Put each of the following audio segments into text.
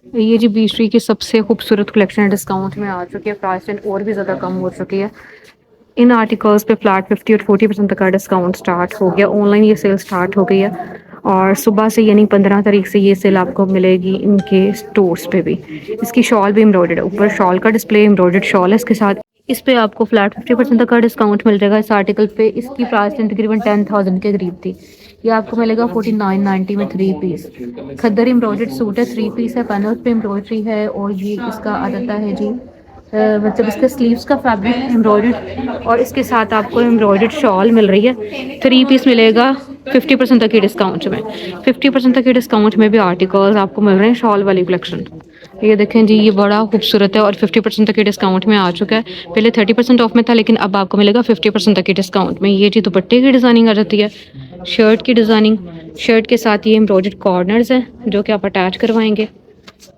ये जी बीश्री की सबसे खूबसूरत कलेक्शन डिस्काउंट में आ चुकी है। प्राइस रेंज और भी ज़्यादा कम हो चुकी है। इन आर्टिकल्स पे फ्लैट 50 और 40% तक का डिस्काउंट स्टार्ट हो गया। ऑनलाइन ये सेल स्टार्ट हो गई है और सुबह से यानी 15 तारीख से ये सेल आपको मिलेगी इनके स्टोर्स पे भी। इसकी शॉल भी एम्ब्रॉयडर्ड है, ऊपर शॉल का डिस्प्ले एम्ब्रॉयडर्ड शॉल है इसके साथ। इस पे आपको फ्लैट 50% तक का डिस्काउंट मिल जाएगा इस आर्टिकल पे। इसकी प्राइस तकरीबन 10,000 के करीब थी। ये आपको मिलेगा 4990 में 3 पीस। खद्दर एम्ब्रॉयडर्ड सूट है, 3 पीस है, पैनल्स पे एम्ब्रॉयडरी है और ये इसका आ जाता है जी मतलब इसके स्लीव्स का फैब्रिक एम्ब्रॉयडर्ड और इसके साथ आपको एम्ब्रॉयडर्ड शॉल मिल रही है। 3 पीस मिलेगा 50% तक के डिस्काउंट में। 50% तक के डिस्काउंट में भी आर्टिकल्स आपको मिल रहे हैं शॉल वाली कलेक्शन। ये देखें जी, ये बड़ा खूबसूरत है और 50% तक के डिस्काउंट में आ चुका है। पहले 30% ऑफ में था लेकिन अब आपको मिलेगा 50% तक के डिस्काउंट में। ये जी दुपट्टे की डिज़ाइनिंग आ जाती है, शर्ट की डिज़ाइनिंग, शर्ट के साथ ये एम्ब्रॉयडर्ड कॉर्नर्स हैं जो कि आप अटैच करवाएंगे,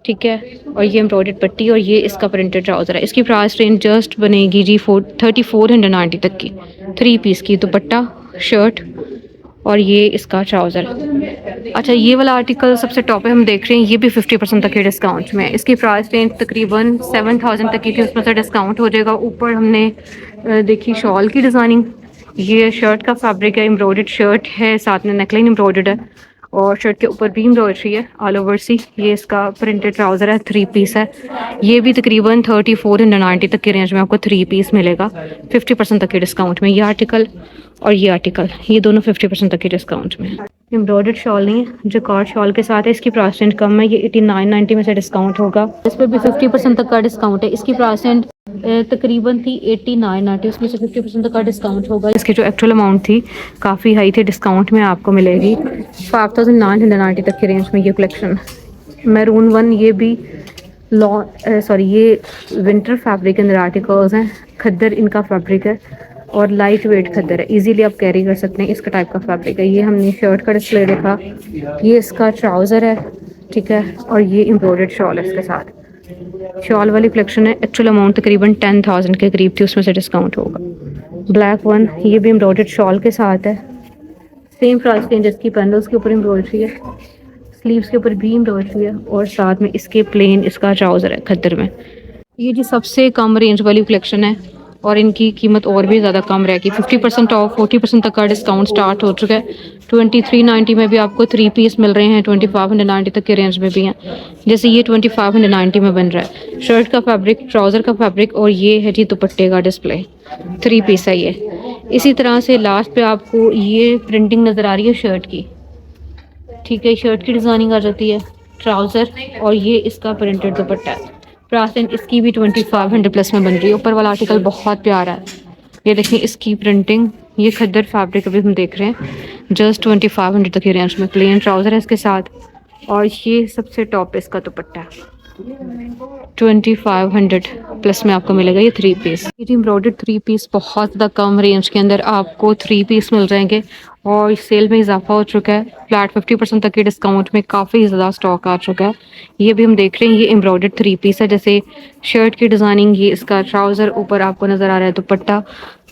ठीक है। और ये एम्ब्रॉयडर्ड पट्टी और ये इसका प्रिंटेड ट्राउज़र है। इसकी प्राइस रेंज जस्ट बनेगी जी 3490 तक की। 3 पीस की दुपट्टा, शर्ट और ये इसका ट्राउज़र। अच्छा, ये वाला आर्टिकल सबसे टॉप पे हम देख रहे हैं, ये भी 50% तक के डिस्काउंट में है। इसकी प्राइस रेंज तकरीबन 7000 तक की थी, उसमें से डिस्काउंट हो जाएगा। ऊपर हमने देखी शॉल की डिज़ाइनिंग, ये शर्ट का फैब्रिक है, एम्ब्रॉयडर्ड शर्ट है, साथ में नेकलाइन एम्ब्रॉयडर्ड है और शर्ट के ऊपर भी एम्ब्रॉयडरी है ऑल ओवर सी। ये इसका प्रिंटेड ट्राउज़र है, 3 पीस है। ये भी तकरीबन 3490 तक के रेंज में आपको 3 पीस मिलेगा 50% तक के डिस्काउंट में। ये आर्टिकल और ये आर्टिकल, ये दोनों 50% तक के डिस्काउंट में। एम्ब्रॉयडर्ड शॉल नहीं है, जकार्ड शॉल के साथ है। इसकी प्राइस रेंज कम है, ये 8990 में से डिस्काउंट होगा। इस पर भी 50% तक का डिस्काउंट है। इसकी प्राइस रेंज तकरीबन थी 8990, उसमें से 50% तक का डिस्काउंट होगा। इसकी जो एक्चुअल अमाउंट थी काफ़ी हाई थी, डिस्काउंट में आपको मिलेगी 5990 तक की रेंज में ये कलेक्शन। मैरून वन, ये भी ये विंटर फैब्रिक के अंदर आर्टिकल्स हैं। खद्दर इनका फैब्रिक है और लाइट वेट खद्दर है, इजीली आप कैरी कर सकते हैं, इसका टाइप का फैब्रिक है। ये हमने शर्ट का डिस्प्ले देखा, ये इसका ट्राउज़र है, ठीक है। और ये एम्ब्रॉयडर्ड शॉल है इसके साथ। शॉल वाली कलेक्शन है। एक्चुअल अमाउंट तकरीबन 10,000 के करीब थी, उसमें से डिस्काउंट होगा। ब्लैक वन, ये भी एम्ब्रॉयडर्ड शॉल के साथ है। सेम प्राइस रेंज, इसकी पैनल्स के ऊपर एम्ब्रॉयडरी है, स्लीव्स के ऊपर भी एम्ब्रॉयडरी है और साथ में इसके प्लेन इसका ट्राउज़र है खद्दर में। ये जी सबसे कम रेंज वाली कलेक्शन है और इनकी कीमत और भी ज़्यादा कम रहेगी। 50% ऑफ, 40% तक का डिस्काउंट स्टार्ट हो चुका है। 2390 में भी आपको 3 पीस मिल रहे हैं, 2590 तक के रेंज में भी हैं। जैसे ये 2590 में बन रहा है। शर्ट का फैब्रिक, ट्राउज़र का फैब्रिक और ये है जी दुपट्टे का डिस्प्ले। 3 पीस है ये। इसी तरह से लास्ट पे आपको ये प्रिंटिंग नज़र आ रही है शर्ट की, ठीक है। शर्ट की डिज़ाइनिंग आ जाती है, ट्राउज़र और ये इसका प्रिंटेड दुपट्टा है। प्राइस इसकी भी 2500 प्लस में बन रही है। ऊपर वाला आर्टिकल बहुत प्यारा है, ये देखिए इसकी प्रिंटिंग। ये खद्दर फैब्रिक अभी हम देख रहे हैं, जस्ट 2500 तक की रेंज में। प्लेन ट्राउज़र है इसके साथ और ये सबसे टॉप इसका दुपट्टा है। 2500 प्लस में आपको मिलेगा ये 3 पीस। ये एम्ब्रॉयडर्ड 3 पीस बहुत ज़्यादा कम रेंज के अंदर आपको 3 पीस मिल जाएंगे और इस सेल में इजाफा हो चुका है। फ्लैट 50% तक के डिस्काउंट में काफ़ी ज़्यादा स्टॉक आ चुका है। ये भी हम देख रहे हैं, ये एम्ब्रॉयडर्ड 3 पीस है। जैसे शर्ट की डिज़ाइनिंग, ये इसका ट्राउज़र, ऊपर आपको नज़र आ रहा है दुपट्टा।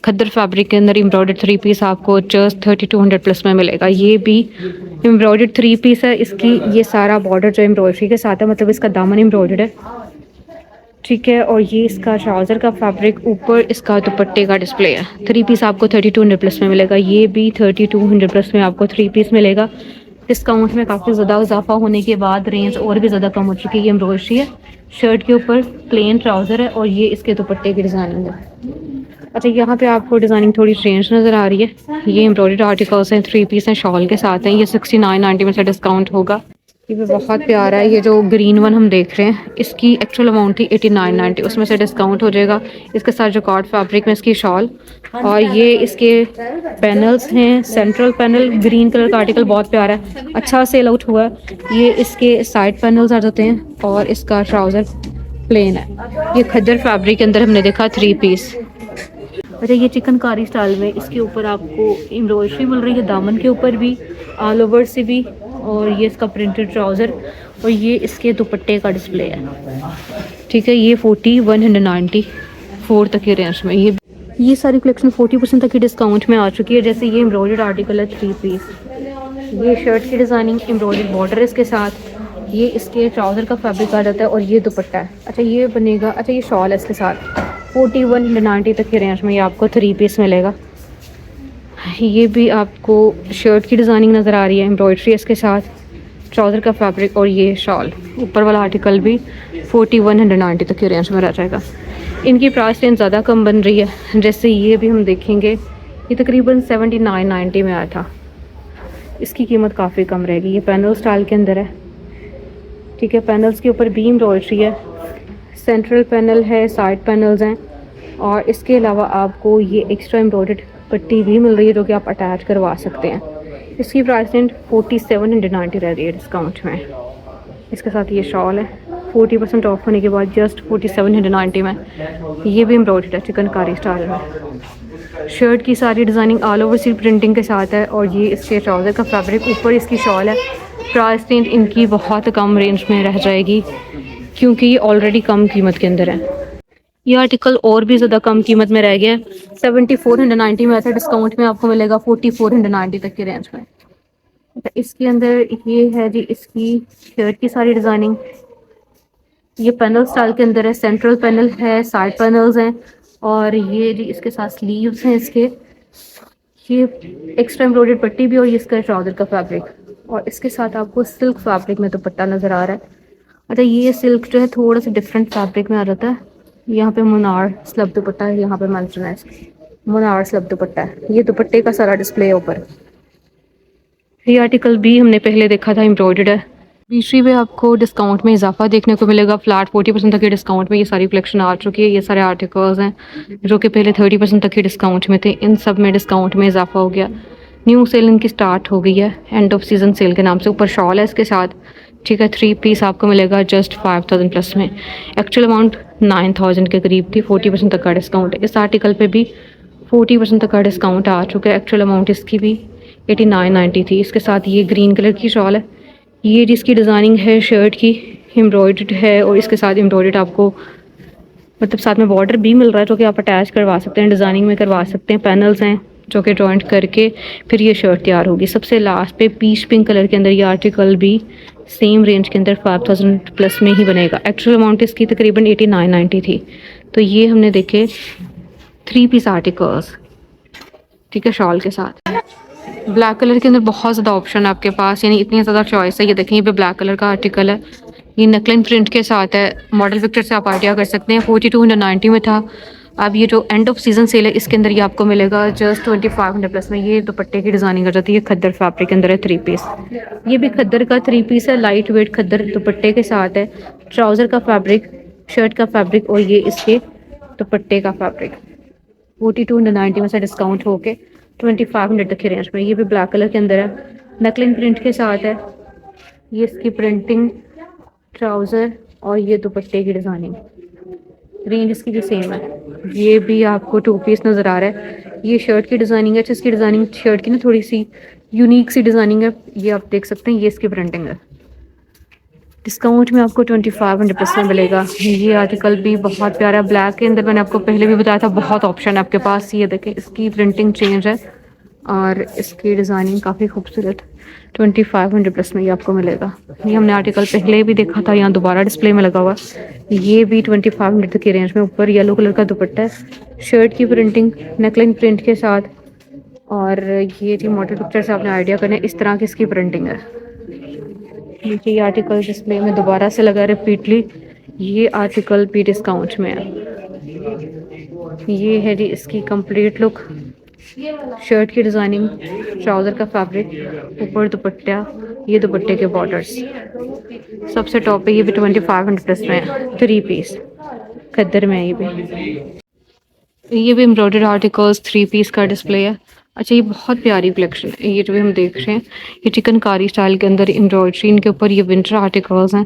खद्दर फैब्रिक के अंदर एम्ब्रॉयडर्ड 3 पीस आपको जस्ट 3200 प्लस में मिलेगा। ये भी एम्ब्रॉयडर्ड 3 पीस है। इसकी ये सारा बॉर्डर जो एम्ब्रॉयडरी के साथ है, मतलब इसका दामन एम्ब्रॉयडर्ड है, ठीक है। और ये इसका ट्राउज़र का फैब्रिक, ऊपर इसका दुपट्टे का डिस्प्ले है। 3 पीस आपको 3200 प्लस में मिलेगा। ये भी 3200 प्लस में आपको 3 पीस मिलेगा। डिस्काउंट में काफ़ी ज़्यादा इजाफा होने के बाद रेंज और भी ज़्यादा कम हो चुकी है। ये एम्ब्रॉयडरी है, शर्ट के ऊपर प्लेन ट्राउज़र है और ये इसके दुपट्टे की डिज़ाइनिंग है। अच्छा, यहाँ पे आपको डिज़ाइनिंग थोड़ी स्ट्रेंज नज़र आ रही है। ये एम्ब्रॉयडर्ड आर्टिकल्स हैं, 3 पीस हैं, शॉल के साथ हैं। ये 6990 में से डिस्काउंट होगा। ये भी बहुत प्यारा है। ये जो ग्रीन वन हम देख रहे हैं, इसकी एक्चुअल अमाउंट थी 8990, उसमें से डिस्काउंट हो जाएगा। इसके साथ जो कॉर्ड फैब्रिक में इसकी शॉल और ये इसके पैनल्स हैं, सेंट्रल पैनल ग्रीन कलर का आर्टिकल बहुत प्यारा है, अच्छा सेल आउट हुआ है। ये इसके साइड पैनल्स आ जाते हैं और इसका ट्राउज़र प्लेन है। ये खद्दर फैब्रिक के अंदर हमने देखा 3 पीस। अच्छा, ये चिकनकारी स्टाइल में इसके ऊपर आपको एम्ब्रॉयडरी मिल रही है, दामन के ऊपर भी, ऑल ओवर से भी। और ये इसका प्रिंटेड ट्राउज़र और ये इसके दुपट्टे का डिस्प्ले है, ठीक है। ये 4194 तक की रेंज में ये सारी कलेक्शन 40% तक की डिस्काउंट में आ चुकी है। जैसे ये एम्ब्रॉयडर्ड आर्टिकल है 3 पीस, ये शर्ट की डिज़ाइनिंग, एम्ब्रॉयडर्ड बॉर्डर इसके साथ, ये इसके ट्राउज़र का फैब्रिक आ जाता है और ये दुपट्टा है। अच्छा ये बनेगा, अच्छा ये शॉल है इसके साथ 4190 तक की रेंज में ये आपको 3 पीस मिलेगा। ये भी आपको शर्ट की डिज़ाइनिंग नज़र आ रही है, एम्ब्रॉयड्री इसके साथ, ट्राउज़र का फैब्रिक और ये शॉल। ऊपर वाला आर्टिकल भी 4190 तक की रेंज में रह जाएगा। इनकी प्राइस रेंज ज़्यादा कम बन रही है। जैसे ये भी हम देखेंगे, ये तकरीबन 7990 में आया था, इसकी कीमत काफ़ी कम रहेगी। ये पैनल स्टाइल के अंदर है, ठीक है। पैनल्स के ऊपर भी एम्ब्रॉयड्री है, सेंट्रल पैनल है, साइड पैनल्स हैं और इसके अलावा आपको ये एक्स्ट्रा एम्ब्रॉयडर्ड पट्टी भी मिल रही है जो कि आप अटैच करवा सकते हैं। इसकी प्राइस रेंज 4790 रह रही है डिस्काउंट में। इसके साथ ये शॉल है 40% ऑफ होने के बाद जस्ट 4790 में। ये भी एम्ब्रॉयडर्ड है चिकनकारी स्टाइल में। शर्ट की सारी designing all over silk printing के साथ है और ये इसके ट्राउज़र का फैब्रिक, ऊपर इसकी शॉल है। प्राइस रेंज इनकी बहुत कम रेंज में रह जाएगी क्योंकि ये ऑलरेडी कम कीमत के अंदर है। ये आर्टिकल और भी ज़्यादा कम कीमत में रह गया है, 7490 में, ऐसा डिस्काउंट में आपको मिलेगा 4490 तक की रेंज में। इसके अंदर ये है जी इसकी शर्ट की सारी डिज़ाइनिंग। ये पैनल स्टाइल के अंदर है, सेंट्रल पैनल है, साइड पैनल्स हैं और ये जी इसके साथ स्लीव्स हैं इसके। ये एक्स्ट्रा एम्ब्रॉयडर्ड पट्टी भी और ये इसका ट्राउज़र का फैब्रिक और इसके साथ आपको सिल्क फैब्रिक में दुपट्टा नज़र आ रहा है। अच्छा ये सिल्क जो है थोड़ा सा डिफरेंट फैब्रिक में आ जाता है। यहाँ पे मुनार स्लब दुपट्टा है, यहाँ पे मेंशन है मुनार स्लब दुपट्टा है। ये दुपट्टे का सारा डिस्प्ले है ऊपर। ये आर्टिकल भी हमने पहले देखा था, एम्ब्रॉयडर्ड है। बीशरी पे आपको डिस्काउंट में इजाफा देखने को मिलेगा, फ्लैट 40% तक के डिस्काउंट में ये सारी कलेक्शन आ चुकी है। ये सारे आर्टिकल्स हैं जो कि पहले 30% तक के डिस्काउंट में थे, इन सब में डिस्काउंट में इजाफा हो गया। न्यू सेल इनकी स्टार्ट हो गई है, एंड ऑफ सीज़न सेल के नाम से। ऊपर शॉल है इसके साथ, ठीक है। 3 पीस आपको मिलेगा जस्ट 5000 प्लस में। एक्चुअल अमाउंट 9000 के करीब थी, 40% तक का डिस्काउंट है। इस आर्टिकल पे भी 40% तक का डिस्काउंट आ चुका है। एक्चुअल अमाउंट इसकी भी 8990 थी। इसके साथ ये ग्रीन कलर की शॉल है, ये जिसकी डिज़ाइनिंग है शर्ट की एम्ब्रॉयडर्ड है और इसके साथ एम्ब्रॉयडर्ड आपको मतलब साथ में बॉर्डर भी मिल रहा है जो कि आप अटैच करवा सकते हैं, डिज़ाइनिंग में करवा सकते हैं। पैनल्स हैं जो कि जॉइंट करके फिर ये शर्ट तैयार होगी। सबसे लास्ट पे पीच पिंक कलर के अंदर ये आर्टिकल भी सेम रेंज के अंदर 5000 प्लस में ही बनेगा। एक्चुअल अमाउंट इसकी तकरीबन 8990 थी। तो ये हमने देखे 3 पीस आर्टिकल्स, ठीक है, शॉल के साथ। ब्लैक कलर के अंदर बहुत ज़्यादा ऑप्शन है आपके पास, यानी इतनी ज़्यादा चॉइस है। ये देखें, ये पे ब्लैक कलर का आर्टिकल है, ये नकलाइन प्रिंट के साथ है। मॉडल पिक्चर से आप आइडिया कर सकते हैं। 4290 में था। अब ये जो एंड ऑफ सीज़न सेल है इसके अंदर ये आपको मिलेगा जस्ट 2500 प्लस में। ये दुपट्टे की डिज़ाइनिंग कर जाती है, खद्दर फैब्रिक के अंदर है, 3 पीस। ये भी खद्दर का 3 पीस है, लाइट वेट खद्दर दुपट्टे के साथ है। ट्राउज़र का फैब्रिक, शर्ट का फैब्रिक और ये इसके दुपट्टे का फैब्रिक। 4290 में से डिस्काउंट होके 2500 तक की रेंज में। ये भी ब्लैक कलर के अंदर है, नकलिन प्रिंट के साथ है। ये इसकी प्रिंटिंग, ट्राउज़र और ये दुपट्टे की डिज़ाइनिंग, रेंज इसकी भी सेम है। ये भी आपको 2 पीस नज़र आ रहा है। ये शर्ट की डिज़ाइनिंग है, इसकी डिज़ाइनिंग शर्ट की ना थोड़ी सी यूनिक सी डिज़ाइनिंग है, ये आप देख सकते हैं। ये इसकी प्रिंटिंग है, डिस्काउंट में आपको 2500 प्लस में मिलेगा। ये आर्टिकल भी बहुत प्यारा ब्लैक के अंदर, मैंने आपको पहले भी बताया था बहुत ऑप्शन है आपके पास। ये देखें, इसकी प्रिंटिंग चेंज है और इसकी डिज़ाइनिंग काफ़ी खूबसूरत। 2500 प्लस में ये आपको मिलेगा। ये हमने आर्टिकल पहले भी देखा था, यहाँ दोबारा डिस्प्ले में लगा हुआ। ये भी 2500 तक की रेंज में। ऊपर येलो कलर का दुपट्टा है, शर्ट की प्रिंटिंग नेकलाइन प्रिंट के साथ और ये थी मॉडल पिक्चर से आपने आइडिया करना है, इस तरह की इसकी प्रिंटिंग है। ये आर्टिकल डिस्प्ले में दोबारा से लगा रिपीटली। ये आर्टिकल भी डिस्काउंट में है। ये है जी इसकी कंप्लीट लुक, शर्ट की डिज़ाइनिंग, ट्राउज़र का फैब्रिक, ऊपर दुपट्टा, ये दुपट्टे के बॉर्डर्स। सबसे टॉप पे ये भी 2500 प्लस में है, 3 पीस खद्दर में। ये भी एम्ब्रॉयडर्ड आर्टिकल्स 3 पीस का डिस्प्ले है। अच्छा ये बहुत प्यारी कलेक्शन है, ये जो भी हम देख रहे हैं, ये चिकनकारी स्टाइल के अंदर एम्ब्रॉयडरी, इनके ऊपर ये विंटर आर्टिकल्स हैं।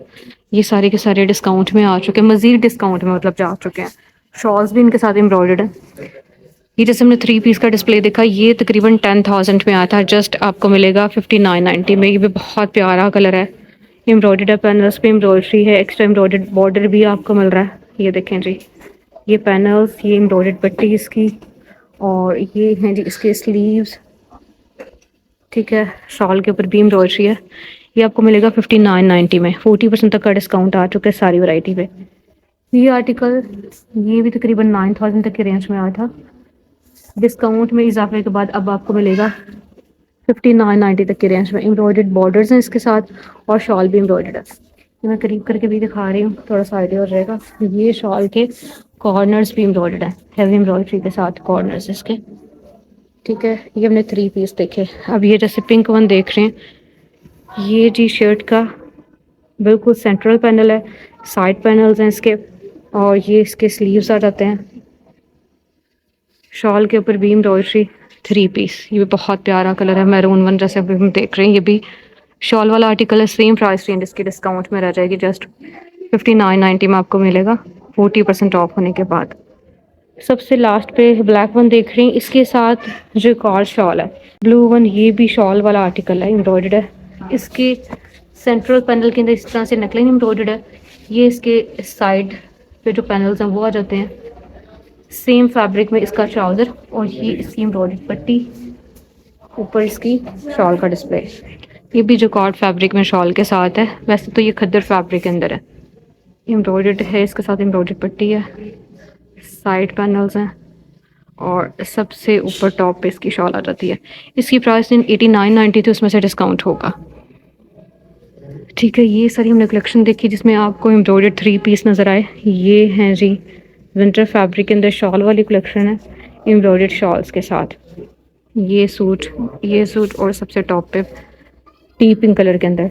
ये सारे के सारे डिस्काउंट में आ चुके हैं, मज़ीद डिस्काउंट में मतलब जा चुके हैं। शॉल्स भी इनके साथ एम्ब्रॉयडर्ड है। ये जैसे हमने 3 पीस का डिस्प्ले देखा, ये तकरीबन 10,000 में आया था, जस्ट आपको मिलेगा 5990 में। ये भी बहुत प्यारा कलर है, एम्ब्रॉयडर्ड है, पैनल्स पे एम्ब्रॉयडरी है, एक्स्ट्रा एम्ब्रॉयडर्ड बॉर्डर भी आपको मिल रहा है। ये देखें जी, ये पैनल्स, ये एम्ब्रॉयडर्ड पट्टी इसकी और ये हैं जी इसके स्लीव्स, ठीक है। शॉल के ऊपर भी एम्ब्रॉयडरी है। ये आपको मिलेगा 59.90 में। 40% तक का डिस्काउंट आ चुका है सारी वैरायटी पे। ये आर्टिकल ये भी तकरीबन 9000 तक के रेंज में आया था। डिस्काउंट में इजाफे के बाद अब आपको मिलेगा 59.90 तक की रेंज में। एम्ब्रॉयडर्ड बॉर्डर्स हैं इसके साथ और शॉल भी एम्ब्रॉयडर्ड है। ये मैं करीब करके भी दिखा रही हूँ, थोड़ा सा आइडिया हो जाएगा। ये शॉल के कॉर्नर्स भी एम्ब्रॉयडर्ड है, हैवी एम्ब्रॉयडरी के साथ कॉर्नर्स इसके। ठीक है, ये हमने 3 पीस देखे। अब ये जैसे पिंक वन देख रहे हैं, ये जी शर्ट का बिल्कुल सेंट्रल पैनल है, साइड पैनल्स हैं इसके, और ये इसके स्लीव्स आ जाते हैं। शॉल के ऊपर भी एम्ब्रॉयडरी। 3 पीस, ये भी बहुत प्यारा कलर है, मैरून वन जैसे अभी हम देख रहे हैं। ये भी शॉल वाला आर्टिकल है, सेम प्राइस रेंज इसकी डिस्काउंट में रह जाएगी, जस्ट 59.90 में आपको मिलेगा 40% ऑफ होने के बाद। सबसे लास्ट पे ब्लैक वन देख रही हैं, इसके साथ जो एक और शॉल है ब्लू वन, ये भी शॉल वाला आर्टिकल है, एम्ब्रॉयडर्ड है। इसके सेंट्रल पैनल के अंदर इस तरह से नेकलाइन एम्ब्रॉयडर्ड है। ये इसके साइड पे जो पैनल्स हैं वो आ जाते हैं। सेम फैब्रिक में इसका ट्राउज़र, और ये इसकी एम्ब्रॉयडर्ड पट्टी, ऊपर इसकी शॉल का डिस्प्ले। ये भी जो कॉर्ड फैब्रिक में शॉल के साथ है। वैसे तो ये खद्दर फैब्रिक के अंदर है, एम्ब्रॉयडर्ड है, इसके साथ एम्ब्रॉयडर्ड पट्टी है, साइड पैनल्स हैं, और सबसे ऊपर टॉप पे इसकी शॉल आ जाती है। इसकी प्राइस 89.90 थी, उसमें से डिस्काउंट होगा। ठीक है, ये सारी हमने कलेक्शन देखी जिसमें आपको एम्ब्रॉयडर्ड 3 पीस नज़र आए। ये हैं जी विंटर फैब्रिक के अंदर शॉल वाली कलेक्शन है, एम्ब्रॉयडर्ड शॉल्स के साथ। ये सूट और सबसे टॉप पे टी पिंक कलर के अंदर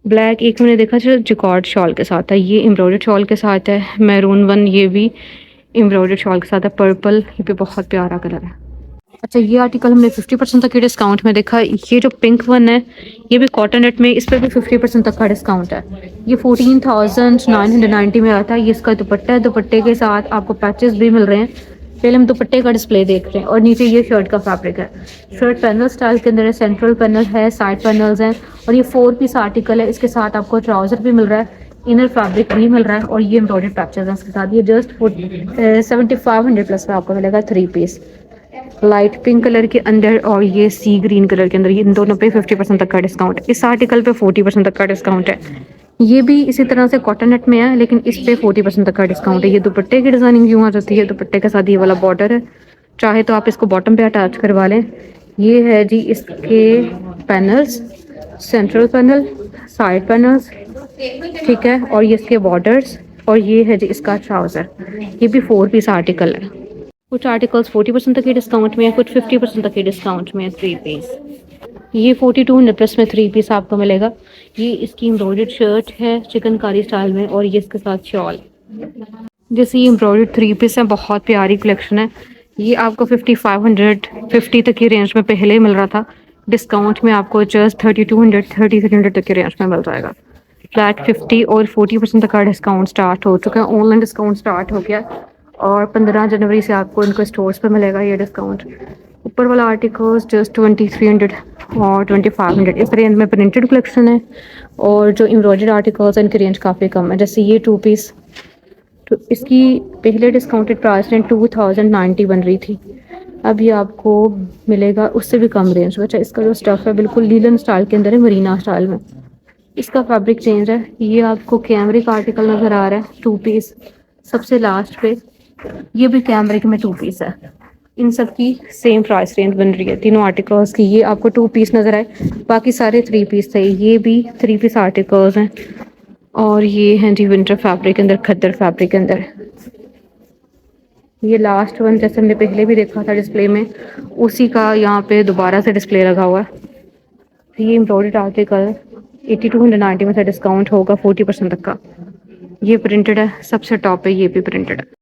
ब्लैक एक मैंने देखा था जिकॉर्ड शॉल के साथ है। ये एम्ब्रॉयडर्ड शॉल के साथ है। मैरून वन, ये भी एम्ब्रॉयडर्ड शॉल के साथ है। पर्पल, ये भी बहुत प्यारा कलर है। अच्छा, ये आर्टिकल हमने 50% तक के डिस्काउंट में देखा। ये जो पिंक वन है, ये भी कॉटन नेट में, इस पर भी 50% तक का डिस्काउंट है। ये 14,990 में आता है। ये इसका दुपट्टा है, दुपट्टे के साथ आपको पैचेस भी मिल रहे हैं। पहले हम दुपट्टे का डिस्प्ले देख रहे हैं, और नीचे ये शर्ट का फैब्रिक है। शर्ट पैनल स्टाइल के अंदर है, सेंट्रल पैनल है, साइड पैनल्स हैं, और ये 4 पीस आर्टिकल है। इसके साथ आपको ट्राउज़र भी मिल रहा है, इनर फैब्रिक भी मिल रहा है, और ये एम्ब्रॉयडर्ड पैचेस हैं इसके साथ। ये जस्ट 7500 प्लस में आपको मिलेगा 3 पीस, लाइट पिंक कलर के अंदर और ये सी ग्रीन कलर के अंदर। ये इन दोनों पे 50% तक का डिस्काउंट है। इस आर्टिकल पे 40% तक का डिस्काउंट है। ये भी इसी तरह से कॉटन नेट में है, लेकिन इस पे 40% तक का डिस्काउंट है। ये दुपट्टे की डिजाइनिंग यूँ आ जाती है, दुपट्टे के साथ ये वाला बॉर्डर है। चाहे तो आप इसको बॉटम पे अटैच करवा लें। ये है जी इसके panels, central panel, side panels, ठीक है, और ये इसके बॉर्डर्स, और ये है जी इसका ट्राउज़र। ये भी 4 पीस आर्टिकल है। कुछ आर्टिकल्स 40% तक के डिस्काउंट में है, कुछ 50% तक के डिस्काउंट में है। 3 पीस, ये 4200 प्लस में 3 पीस आपको मिलेगा। ये इसकी एम्ब्रॉयडर्ड शर्ट है चिकनकारी स्टाइल में, और ये इसके साथ शॉल। जैसे ये एम्ब्रॉयडर्ड 3 पीस है, बहुत प्यारी कलेक्शन है। ये आपको 5550 तक की रेंज में पहले मिल रहा था। डिस्काउंट में आपको जस्ट 3200 तक की रेंज में मिल जाएगा। फ्लैट 50 और 40% तक का डिस्काउंट स्टार्ट हो चुका है। ऑनलाइन डिस्काउंट स्टार्ट हो गया, और 15 जनवरी से आपको इनको स्टोर्स पर मिलेगा ये डिस्काउंट। ऊपर वाला आर्टिकल्स जस्ट 2300 और 2500 इस रेंज में प्रिंटेड कलेक्शन है, और जो एम्ब्रॉयडर्ड आर्टिकल्स हैं इनकी रेंज काफ़ी कम है। जैसे ये 2 पीस, तो इसकी पहले डिस्काउंटेड प्राइस रेंज 2090 बन रही थी, अब ये आपको मिलेगा उससे भी कम रेंज में। अच्छा, इसका जो स्टफ़ है बिल्कुल लीलन स्टाइल के अंदर है, मरीना स्टाइल में। इसका फैब्रिक चेंज है। ये आपको कैमरिक आर्टिकल नज़र आ रहा है, 2 पीस। सबसे लास्ट पे ये भी कैमरिक में 2 पीस है। इन सब की सेम प्राइस रेंज बन रही है तीनों आर्टिकल्स की। ये आपको 2 पीस नज़र आए, बाकी सारे 3 पीस थे। ये भी 3 पीस आर्टिकल्स हैं, और ये हैं जी विंटर फैब्रिक के अंदर, खद्दर फैब्रिक के अंदर। ये लास्ट वन जैसे हमने पहले भी देखा था डिस्प्ले में, उसी का यहाँ पे दोबारा से डिस्प्ले लगा हुआ है। ये एम्ब्रॉयडर्ड आर्टिकल 8290 में से डिस्काउंट होगा 40% तक का। ये प्रिंटेड है, सबसे टॉप पे ये भी प्रिंटेड है।